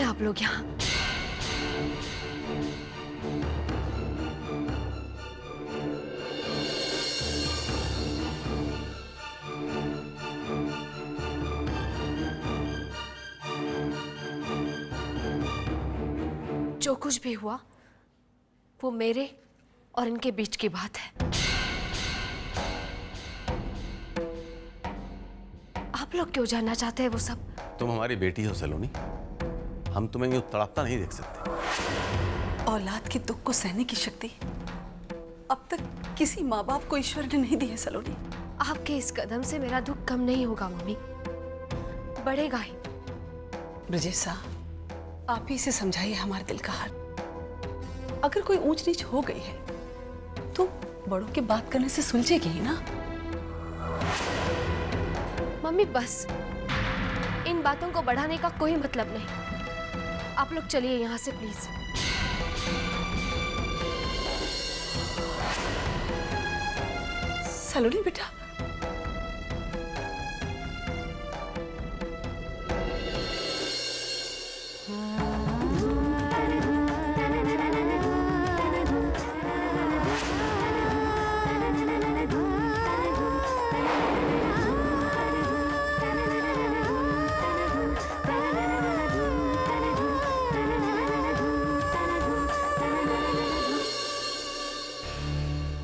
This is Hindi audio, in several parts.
आप लोग यहाँ? जो कुछ भी हुआ वो मेरे और इनके बीच की बात है। आप लोग क्यों जानना चाहते हैं वो सब? तुम हमारी बेटी हो सलोनी, हम तुम्हें यूं तड़पता नहीं देख सकते। औलाद के दुख को सहने की शक्ति अब तक किसी माँ बाप को ईश्वर ने नहीं दी है सलोनी। आपके इस कदम से मेरा दुख कम नहीं होगा मम्मी, बढ़ेगा ही। ब्रजेश साहब, आप ही इसे समझाइए हमारे दिल का हाल। अगर कोई ऊंच नीच हो गई है तो बड़ों के बात करने से सुलझेगी ही ना। मम्मी बस, इन बातों को बढ़ाने का कोई मतलब नहीं। आप लोग चलिए यहाँ से प्लीज। सलोनी बेटा,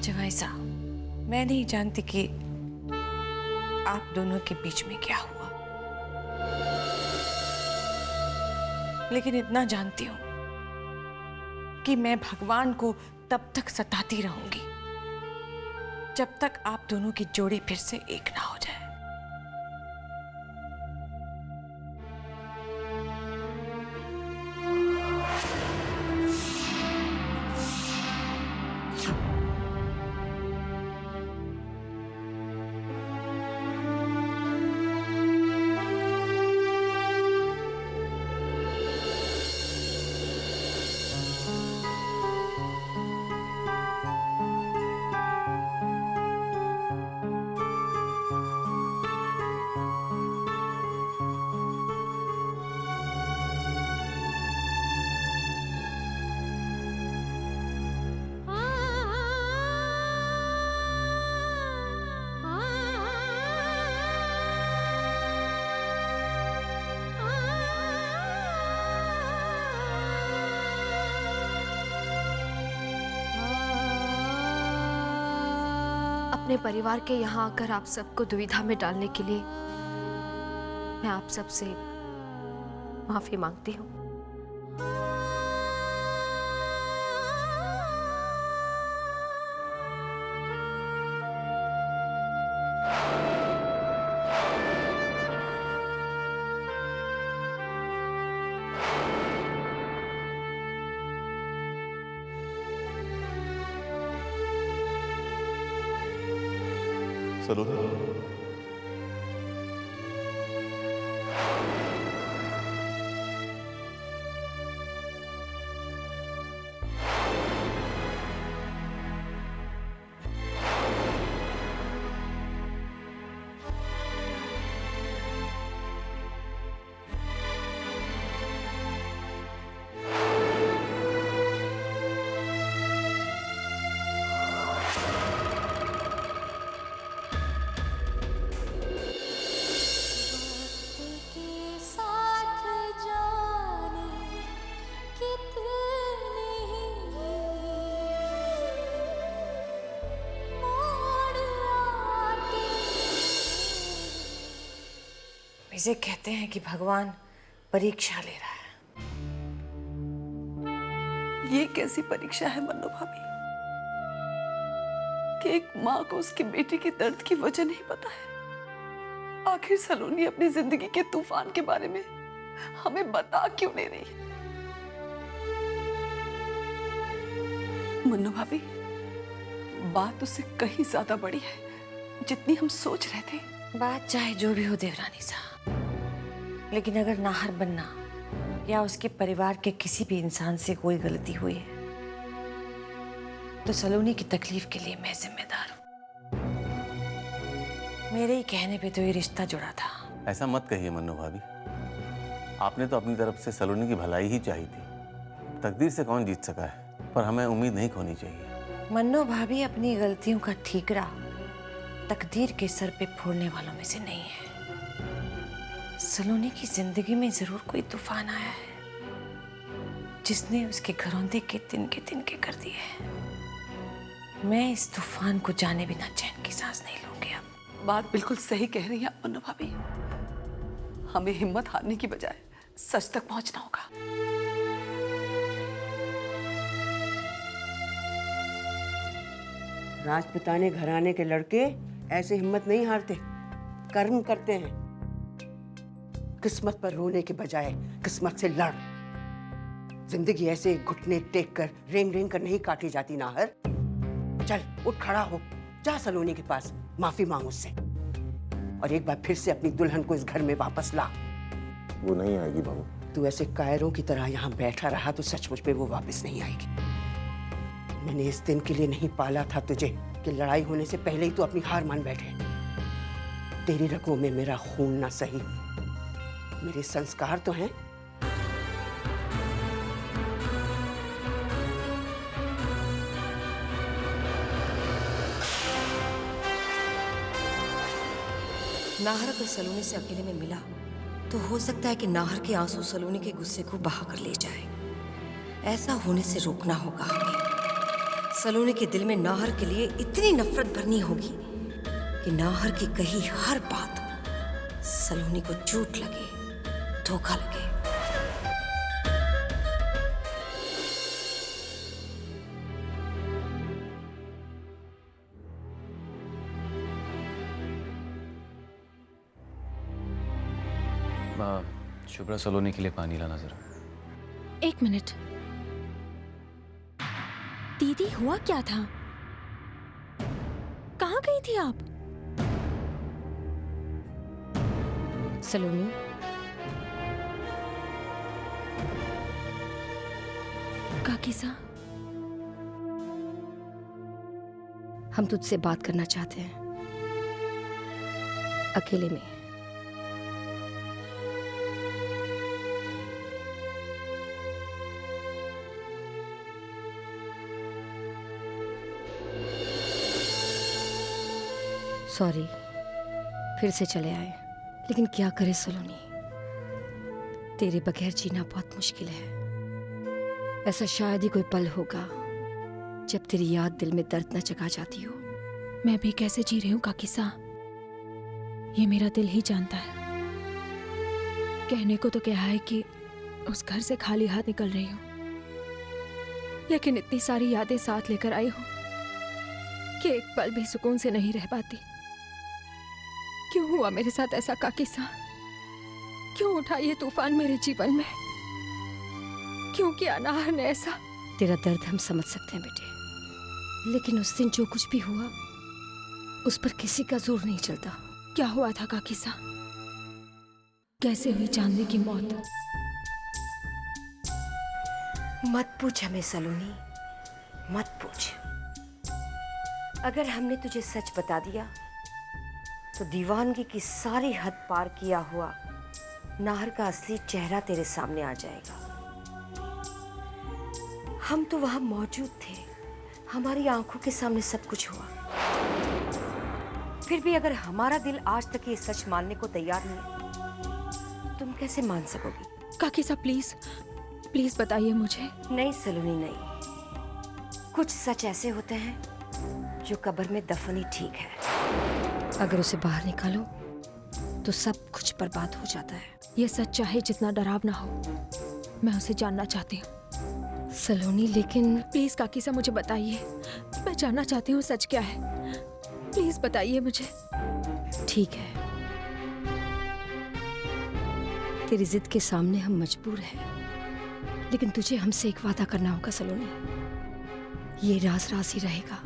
जवाई साहब, मैं नहीं जानती कि आप दोनों के बीच में क्या हुआ, लेकिन इतना जानती हूं कि मैं भगवान को तब तक सताती रहूंगी जब तक आप दोनों की जोड़ी फिर से एक ना हो जाए। अपने परिवार के यहाँ आकर आप सबको दुविधा में डालने के लिए मैं आप सबसे माफी मांगती हूँ। सलोनी, इसे कहते हैं कि भगवान परीक्षा ले रहा है। ये कैसी परीक्षा है मन्नू भाभी कि एक माँ को उसके बेटे के दर्द की वजह नहीं पता है। आखिर सलोनी अपनी जिंदगी के तूफान के बारे में हमें बता क्यों नहीं रही? मन्नू भाभी, बात उससे कहीं ज्यादा बड़ी है जितनी हम सोच रहे थे। बात चाहे जो भी हो देवरानी साहब, लेकिन अगर नाहर बनना या उसके परिवार के किसी भी इंसान से कोई गलती हुई है तो सलोनी की तकलीफ के लिए मैं जिम्मेदार हूं। मेरे ही कहने पे तो ये रिश्ता जुड़ा था। ऐसा मत कहिए मन्नू भाभी। आपने तो अपनी तरफ से सलोनी की भलाई ही चाही थी। तकदीर से कौन जीत सका है, पर हमें उम्मीद नहीं खोनी चाहिए। मन्नो भाभी अपनी गलतियों का ठीकरा तकदीर के सर पे फोड़ने वालों में से नहीं है। सलोनी की जिंदगी में जरूर कोई तूफान आया है जिसने उसके घरौंदे के तिनके कर दिए हैं। मैं इस तूफान को जाने बिना चैन की सांस नहीं लूंगी अब। बात बिल्कुल सही कह रही हैं मन्नो भाभी। हमें हिम्मत हारने की बजाय सच तक पहुंचना होगा। राजपुताने घराने के लड़के ऐसे हिम्मत नहीं हारते, कर्म करते हैं। किस्मत पर रोने के बजाय किस्मत से लड़। जिंदगी ऐसे घुटने टेक कर रेंग रेंग कर नहीं काटी जाती नाहर। चल उठ खड़ा हो, जा सलोनी के पास माफी मांग उससे, और एक बार फिर से अपनी दुल्हन को इस घर में वापस ला। वो नहीं आएगी बहू। तू ऐसे कायरों की तरह यहाँ बैठा रहा तो सचमुच में वो वापस नहीं आएगी। मैंने इस दिन के लिए नहीं पाला था तुझे कि लड़ाई होने से पहले ही तू अपनी हार मान बैठे। तेरी रगों में मेरा खून ना सही, मेरे संस्कार तो हैं। नाहर अगर सलोनी से अकेले में मिला तो हो सकता है कि नाहर के आंसू सलोनी के गुस्से को बहा कर ले जाए। ऐसा होने से रोकना होगा हमें। सलोनी के दिल में नाहर के लिए इतनी नफरत भरनी होगी कि नाहर की कही हर बात सलोनी को चोट लगे, धोखा लगे। शुभ्रा सलोनी के लिए पानी लाना जरा। एक मिनट दीदी, हुआ क्या था? कहाँ गई थी आप? सलोनी, काकीसा, हम तुझसे बात करना चाहते हैं अकेले में। सॉरी, फिर से चले आए, लेकिन क्या करे सलोनी, तेरे बगैर जीना बहुत मुश्किल है। ऐसा शायद ही कोई पल होगा जब तेरी याद दिल में दर्द न जगा जाती हो। मैं भी कैसे जी रही हूँ काकीसा, ये मेरा दिल ही जानता है। कहने को तो क्या है कि उस घर से खाली हाथ निकल रही हूँ, लेकिन इतनी सारी यादें साथ लेकर आई हूँ कि एक पल भी सुकून से नहीं रह पाती। क्यों हुआ मेरे साथ ऐसा काकीसा? क्यों उठा ये तूफान मेरे जीवन में? क्यों किया नाहर ने ऐसा? तेरा दर्द हम समझ सकते हैं बेटे, लेकिन उस दिन जो कुछ भी हुआ उस पर किसी का जोर नहीं चलता। क्या हुआ था काकीसा? कैसे हुई चांदनी की मौत? मत पूछ हमें सलोनी, मत पूछ। अगर हमने तुझे सच बता दिया तो दीवानगी की सारी हद पार किया हुआ नाहर का असली चेहरा तेरे सामने आ जाएगा। हम तो वहां मौजूद थे, हमारी आंखों के सामने सब कुछ हुआ। फिर भी अगर हमारा दिल आज तक ये सच मानने को तैयार नहीं, तुम कैसे मान सकोगी? काकीसा प्लीज प्लीज बताइए मुझे। नहीं सलोनी नहीं, कुछ सच ऐसे होते हैं जो कब्र में दफन ही ठीक है। अगर उसे बाहर निकालो तो सब कुछ बर्बाद हो जाता है। ये सच चाहे जितना डरावना हो, मैं उसे जानना चाहती हूँ। सलोनी, लेकिन प्लीज काकीसा मुझे बताइए, मैं जानना चाहती हूँ सच क्या है। प्लीज बताइए मुझे। ठीक है, तेरी जिद के सामने हम मजबूर हैं, लेकिन तुझे हमसे एक वादा करना होगा सलोनी। ये राज राज ही रहेगा।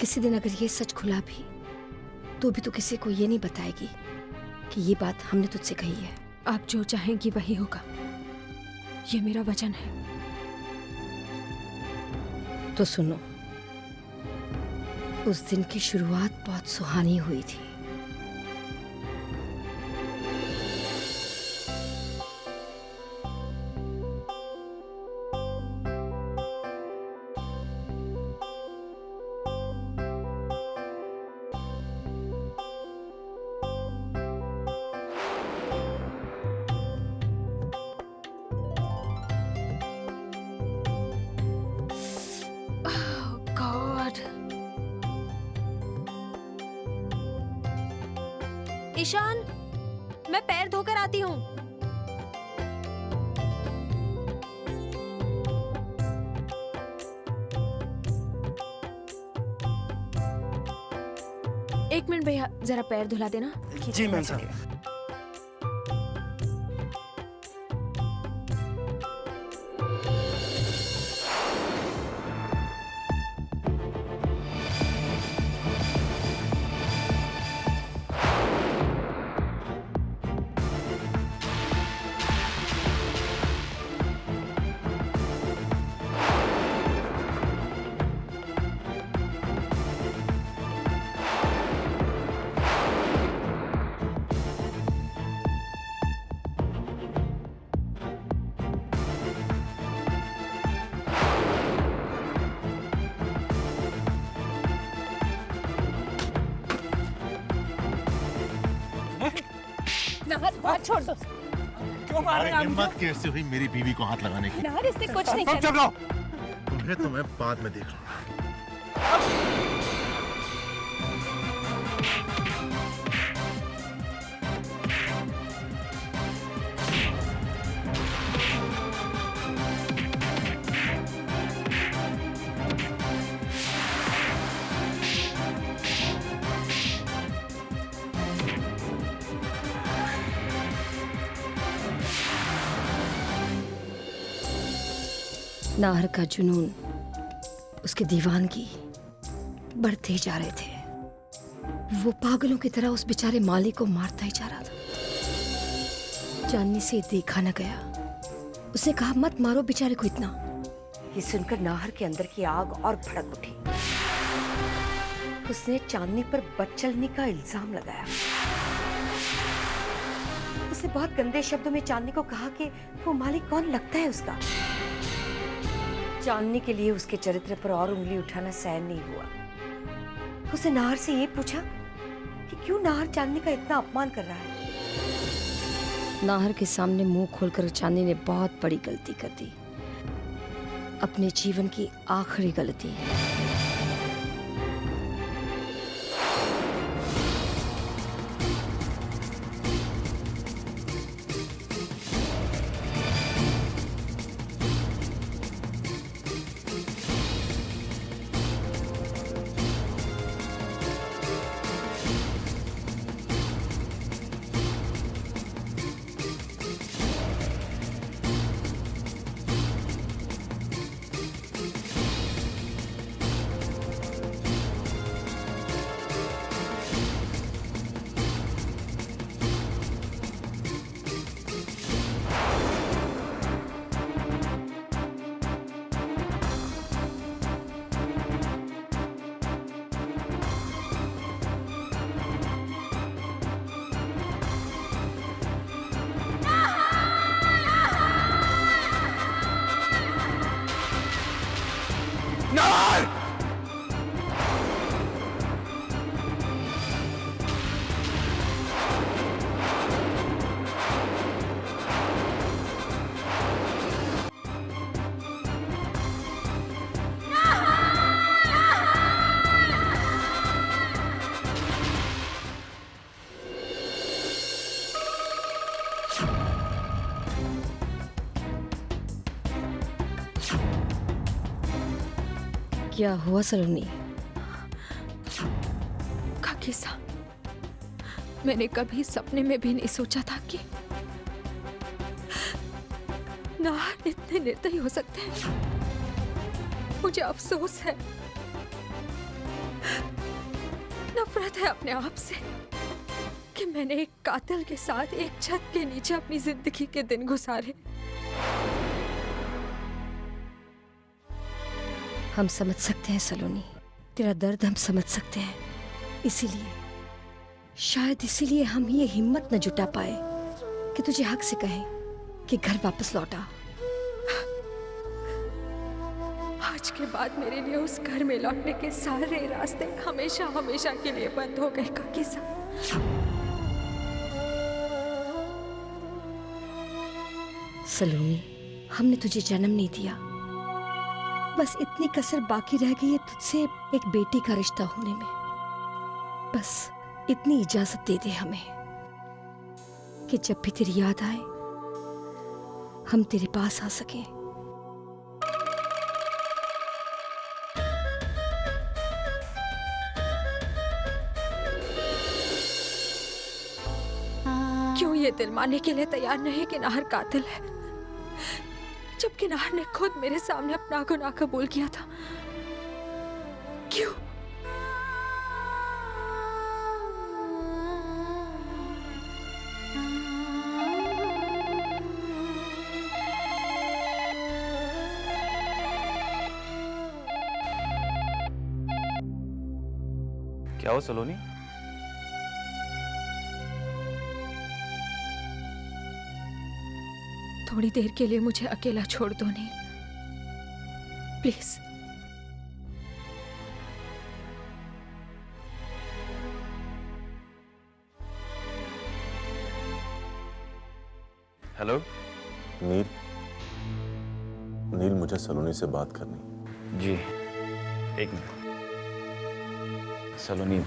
किसी दिन अगर ये सच खुला भी तो भी तो किसी को ये नहीं बताएगी कि ये बात हमने तुझसे कही है। आप जो चाहेंगी वही होगा, ये मेरा वचन है। तो सुनो, उस दिन की शुरुआत बहुत सुहानी हुई थी। ईशान, मैं पैर धोकर आती हूँ। एक मिनट भैया, जरा पैर धुला देना। जी मैम साहब। छोड़ दो। क्यों मार रहे हैं? हिम्मत कैसे हुई मेरी बीवी को हाथ लगाने की? नाहर, इसने कुछ नहीं तुम किया। चुप रहो। तुम्हें तो मैं बाद में देख लूंगा। नाहर का जुनून, उसके दीवानगी बढ़ते जा रहे थे। वो पागलों की तरह उस बेचारे मालिक को मारता ही जा रहा था। चांदनी से देखा न गया। उसने कहा मत मारो बेचारे को इतना। ये सुनकर नाहर के अंदर की आग और भड़क उठी। उसने चांदनी पर बदचलनी का इल्जाम लगाया। उसने बहुत गंदे शब्दों में चांदनी को कहा कि वो मालिक कौन लगता है उसका। चांदनी के लिए उसके चरित्र पर और उंगली उठाना सहन नहीं हुआ। उसने नाहर से ये पूछा कि क्यों नाहर चांदनी का इतना अपमान कर रहा है। नाहर के सामने मुंह खोलकर चांदनी ने बहुत बड़ी गलती कर दी, अपने जीवन की आखिरी गलती। क्या हुआ सलोनी? काकीसा, मैंने कभी सपने में भी नहीं सोचा था कि नाहर इतने निर्दयी हो सकते हैं। मुझे अफसोस है, नफरत है अपने आप से कि मैंने एक कातिल के साथ एक छत के नीचे अपनी जिंदगी के दिन गुजारे। हम समझ सकते हैं सलोनी, तेरा दर्द हम समझ सकते हैं। इसीलिए, शायद इसीलिए हम ये हिम्मत न जुटा पाए कि तुझे हक से कहें कि घर वापस लौटा। आज के बाद मेरे लिए उस घर में लौटने के सारे रास्ते हमेशा हमेशा के लिए बंद हो गए काकीसा। सलोनी, हमने तुझे जन्म नहीं दिया, बस इतनी कसर बाकी रह गई है तुझसे एक बेटी का रिश्ता होने में। बस इतनी इजाजत दे दे हमें, कि जब भी तेरी याद आए हम तेरे पास आ सकें। क्यों ये दिल मानने के लिए तैयार नहीं कि नाहर कातिल है, जबकि नाहर ने खुद मेरे सामने अपना गुनाह कबूल किया था? क्यों? क्या हो सलोनी? थोड़ी देर के लिए मुझे अकेला छोड़ दो नील, प्लीज। हेलो। नील, नील मुझे सलोनी से बात करनी। जी एक मिनट। सलोनी,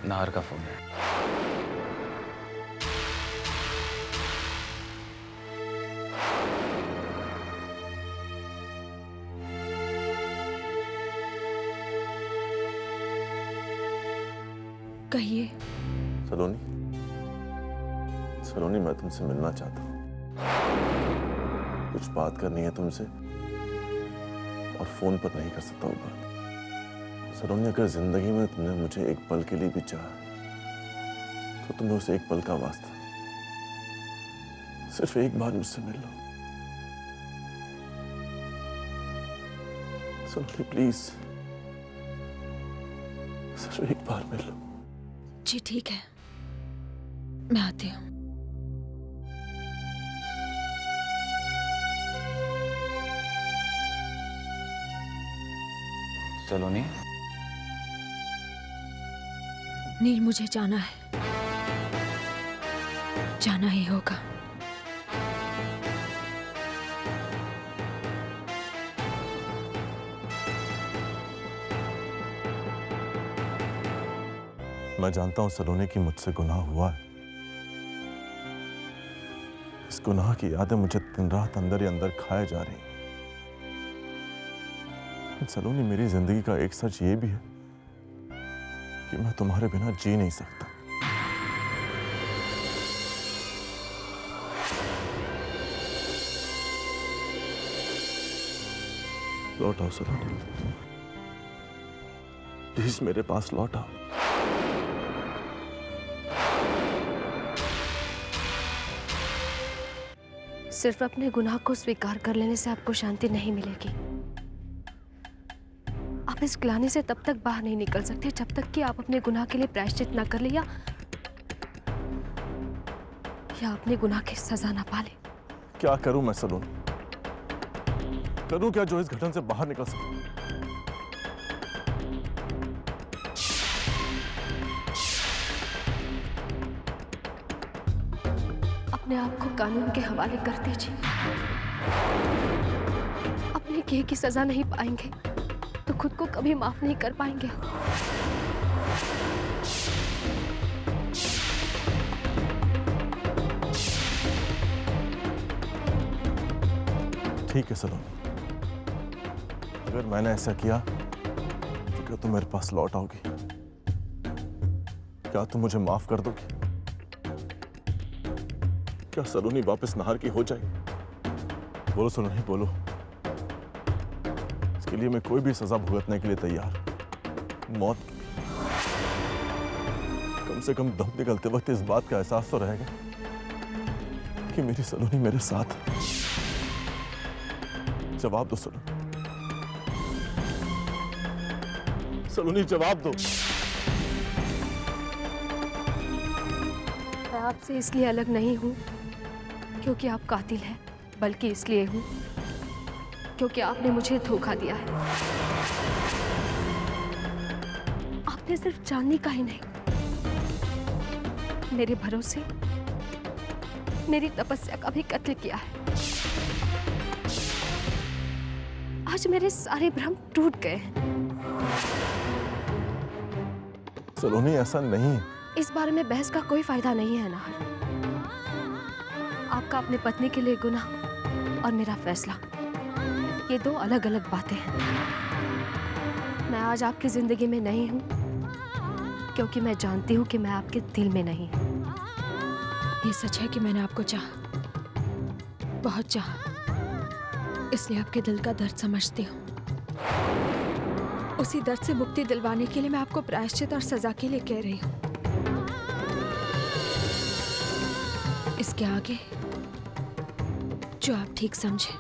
नाहर का फोन है। कहिए। सलोनी, सलोनी मैं तुमसे मिलना चाहता हूँ, कुछ बात करनी है तुमसे और फोन पर नहीं कर सकता हूँ बात। सलोनी, अगर जिंदगी में तुमने मुझे एक पल के लिए भी चाहा तो तुम्हें उस एक पल का वास्ता सिर्फ एक बार मुझसे मिल लो। सलोनी प्लीज, सिर्फ एक बार मिल लो। जी ठीक है, मैं आती हूँ। सलोनी, नील मुझे जाना है, जाना ही होगा। मैं जानता हूं सलोनी कि मुझसे गुनाह हुआ है। इस गुनाह की यादें मुझे दिन रात अंदर ही अंदर खाए जा रही हैं। सलोनी, मेरी जिंदगी का एक सच ये भी है कि मैं तुम्हारे बिना जी नहीं सकता। लौट आओ सलोनी, प्लीज मेरे पास लौट आओ। सिर्फ अपने गुनाह को स्वीकार कर लेने से आपको शांति नहीं मिलेगी। आप इस ग्लानि से तब तक बाहर नहीं निकल सकते जब तक कि आप अपने गुनाह के लिए प्रायश्चित ना कर ले या अपने गुनाह की सजा ना पाले। क्या करूं मैं सलोनी? करूं क्या जो इस घटन से बाहर निकल सके? अपने आप को कानून के हवाले कर दीजिए। अपने किए की सजा नहीं पाएंगे तो खुद को कभी माफ नहीं कर पाएंगे। ठीक है सलोनी, अगर मैंने ऐसा किया तो क्या तुम मेरे पास लौट आओगी? क्या तुम मुझे माफ कर दोगी? क्या सलोनी वापस नाहर की हो जाएगी? बोलो सलोनी, बोलो। इसके लिए मैं कोई भी सजा भुगतने के लिए तैयार, मौत की। कम से कम दम निकलते वक्त इस बात का एहसास तो रहेगा कि मेरी सलोनी मेरे साथ है। जवाब दो सलोनी, सलोनी जवाब दो। मैं आपसे इसलिए अलग नहीं हूं क्योंकि आप कातिल हैं, बल्कि इसलिए हूं क्योंकि आपने मुझे धोखा दिया है। आपने सिर्फ जानने का ही नहीं, मेरे भरोसे मेरी तपस्या का भी कत्ल किया है। आज मेरे सारे भ्रम टूट गए हैं। सलोनी ऐसा नहीं है। इस बारे में बहस का कोई फायदा नहीं है नाहर। आपका अपने पत्नी के लिए गुनाह और मेरा फैसला, ये दो अलग अलग बातें हैं। मैं आज आपकी जिंदगी में नहीं हूं क्योंकि मैं जानती हूं कि मैं आपके दिल में नहीं हूं। ये सच है कि मैंने आपको चाहा, बहुत चाहा, इसलिए आपके दिल का दर्द समझती हूँ। उसी दर्द से मुक्ति दिलवाने के लिए मैं आपको प्रायश्चित और सजा के लिए कह रही हूँ। इसके आगे जो आप ठीक समझे।